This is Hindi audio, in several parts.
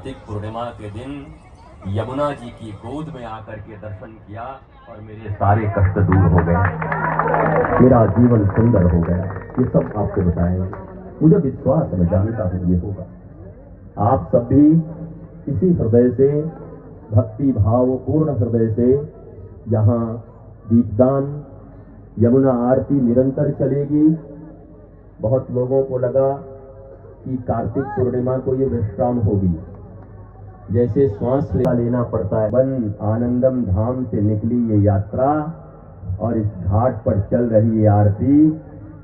कार्तिक पूर्णिमा के दिन यमुना जी की गोद में आकर के दर्शन किया और मेरे सारे कष्ट दूर हो गए, मेरा जीवन सुंदर हो गया। ये सब आपको बताएंगे, मुझे विश्वास है, मैं जानता हूं ये होगा। आप सब भी इसी हृदय से, भक्ति भाव पूर्ण हृदय से यहाँ दीपदान, यमुना आरती निरंतर चलेगी। बहुत लोगों को लगा कि कार्तिक पूर्णिमा को ये विश्राम होगी, जैसे श्वास लेना पड़ता है। वन आनंदम धाम से निकली ये यात्रा और इस घाट पर चल रही ये आरती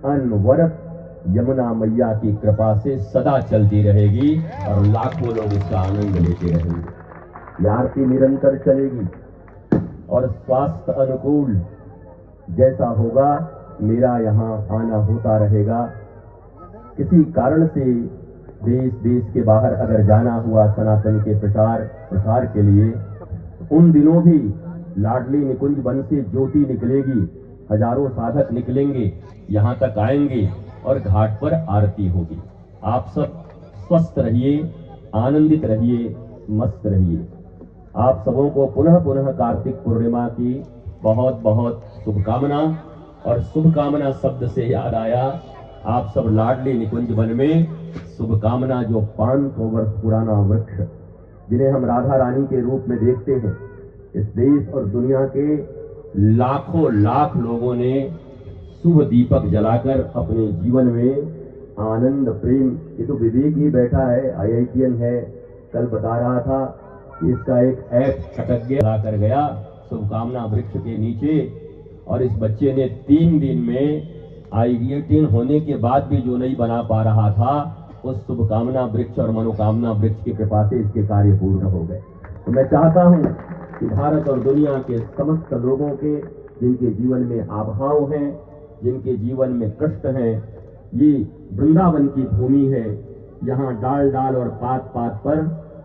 अनवरत यमुना मैया की कृपा से सदा चलती रहेगी और लाखों लोग इसका आनंद लेते रहेंगे। ये आरती निरंतर चलेगी और स्वास्थ्य अनुकूल जैसा होगा मेरा यहाँ आना होता रहेगा। किसी कारण से देश के बाहर अगर जाना हुआ सनातन के प्रसार के लिए, उन दिनों भी लाडली निकुंज वन से ज्योति निकलेगी, हजारों साधक निकलेंगे, यहाँ तक आएंगे और घाट पर आरती होगी। आप सब स्वस्थ रहिए, आनंदित रहिए, मस्त रहिए। आप सबों को पुनः पुनः कार्तिक पूर्णिमा की बहुत बहुत शुभकामना। और शुभकामना शब्द से याद आया, आप सब लाडली निकुंज वन में शुभकामना, जो 500 वर्ष पुराना वृक्ष जिन्हें हम राधा रानी के रूप में देखते हैं, इस देश और दुनिया के लाखों लाख लोगों ने शुभ दीपक जलाकर अपने जीवन में आनंद प्रेम। ये तो विवेक ही बैठा है, IITian है, कल बता रहा था कि इसका एक ऐप अटक कर गया शुभकामना वृक्ष के नीचे, और इस बच्चे ने 3 दिन में IITian होने के बाद भी जो नहीं बना पा रहा था, उस शुभकामना वृक्ष और मनोकामना वृक्ष की कृपा से इसके कार्य पूर्ण हो गए। तो मैं चाहता हूं कि भारत और दुनिया के समस्त लोगों के, जिनके जीवन में अभाव हैं, जिनके जीवन में कष्ट हैं, ये वृंदावन की भूमि है, यहाँ डाल डाल और पात पात पर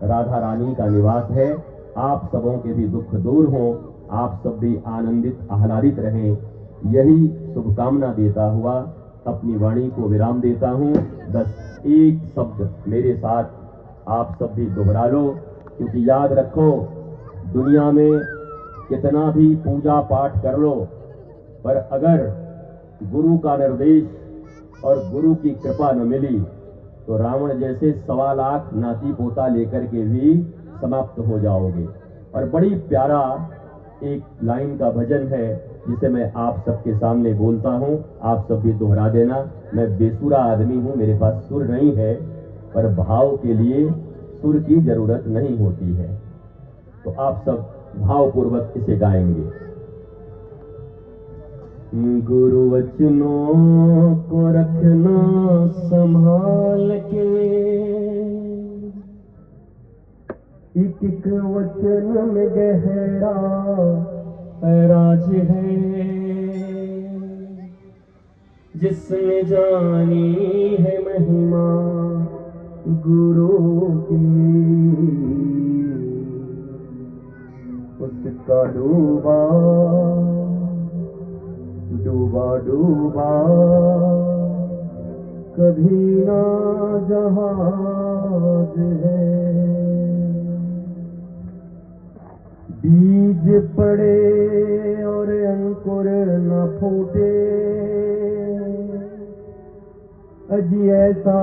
राधा रानी का निवास है। आप सबों के भी दुख दूर हों, आप सब भी आनंदित आह्लादित रहें, यही शुभकामना देता हुआ अपनी वाणी को विराम देता हूँ। बस एक शब्द मेरे साथ आप सब भी दोहरा लो, क्योंकि याद रखो, दुनिया में कितना भी पूजा पाठ कर लो, पर अगर गुरु का निर्देश और गुरु की कृपा न मिली तो रावण जैसे 1.25 लाख नाती पोता लेकर के भी समाप्त हो जाओगे। और बड़ी प्यारा एक लाइन का भजन है जिसे मैं आप सबके सामने बोलता हूँ, आप सब भी दोहरा देना। मैं बेसुरा आदमी हूँ, मेरे पास सुर नहीं है, पर भाव के लिए सुर की जरूरत नहीं होती है, तो आप सब भावपूर्वक इसे गाएंगे। गुरु वचनों को रखना संभाल के, एक एक वचन में गहरा राज है, जिसने जानी है महिमा गुरु की, उसका डूबा डूबा कभी ना जहाज है। बीज पड़े और अंकुर न फूटे, अजी ऐसा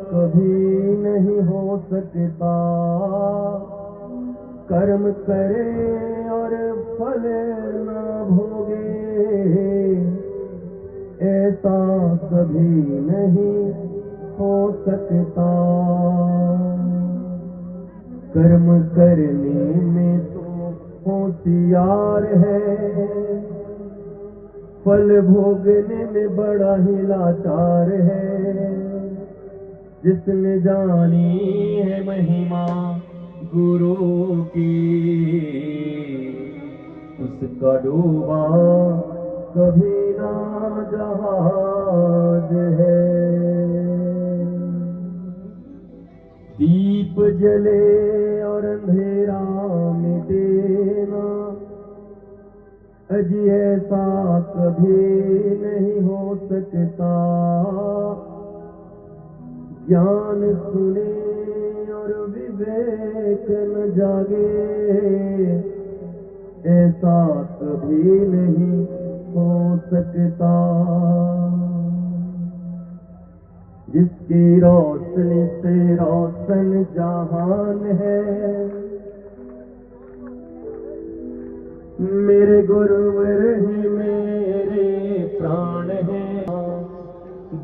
कभी नहीं हो सकता। कर्म करे और फल न भोगे, ऐसा कभी नहीं हो सकता। कर्म करने में तो होशियार है, फल भोगने में बड़ा ही लाचार है। जिसने जानी है महिमा गुरु की, उसका डूबा कभी ना जहाज है। दीप जले और अंधेरा मिटे ना, अजी ऐसा कभी नहीं हो सकता। ज्ञान सुने और विवेक विवेक न जागे, ऐसा कभी नहीं हो सकता। जिसकी रोशनी से रोशन जहान है, मेरे गुरुवर ही मेरे प्राण हैं।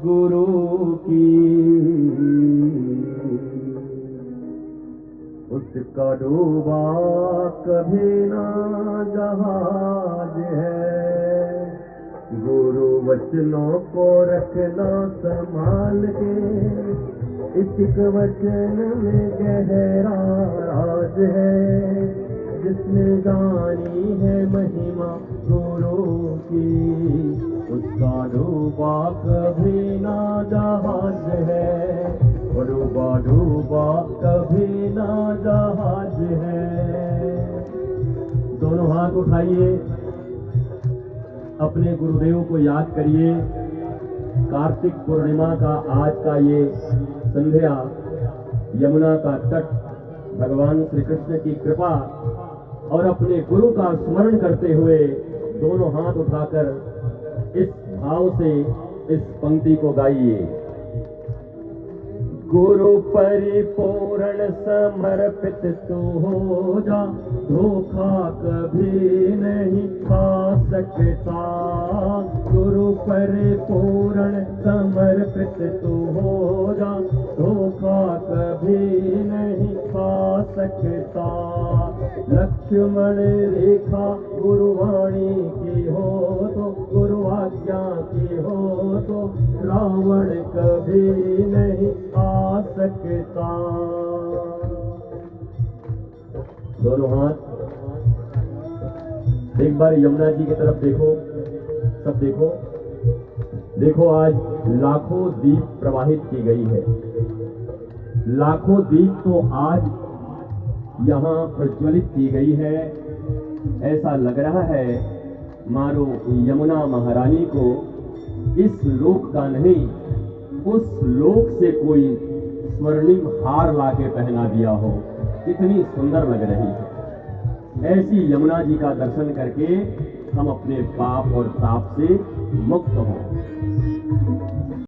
गुरु की उसका डूबा कभी ना जहाज है। गुरु वचनों को रखना संभाल के, इस वचन में गहरा राज है। जिसने जानी है महिमा गुरु की, उसका डूबा कभी ना जहाज है। डूबा डूबा कभी ना जहाज है। दोनों हाथ उठाइए, अपने गुरुदेव को याद करिए। कार्तिक पूर्णिमा का आज का ये संध्या, यमुना का तट, भगवान श्री कृष्ण की कृपा और अपने गुरु का स्मरण करते हुए दोनों हाथ उठाकर इस भाव से इस पंक्ति को गाइए। गुरु परिपूर्ण समर्पित तू हो जा, धोखा कभी नहीं खा सकता। गुरु परिपूर्ण समर्पित तू हो जा, धोखा कभी नहीं खा सकता। लक्ष्मण रेखा गुरुवाणी की हो तो, गुरु आज्ञा की हो तो, रावण कभी नहीं आ सकता। दोनों हाथ एक बार यमुना जी की तरफ देखो, सब देखो। देखो आज लाखों दीप प्रवाहित की गई है। लाखों दीप तो आज यहाँ प्रज्वलित की गई है। ऐसा लग रहा है मानो यमुना महारानी को इस लोक का नहीं, उस लोक से कोई स्वर्णिम हार लाके पहना दिया हो। इतनी सुंदर लग रही है। ऐसी यमुना जी का दर्शन करके हम अपने पाप और ताप से मुक्त हों।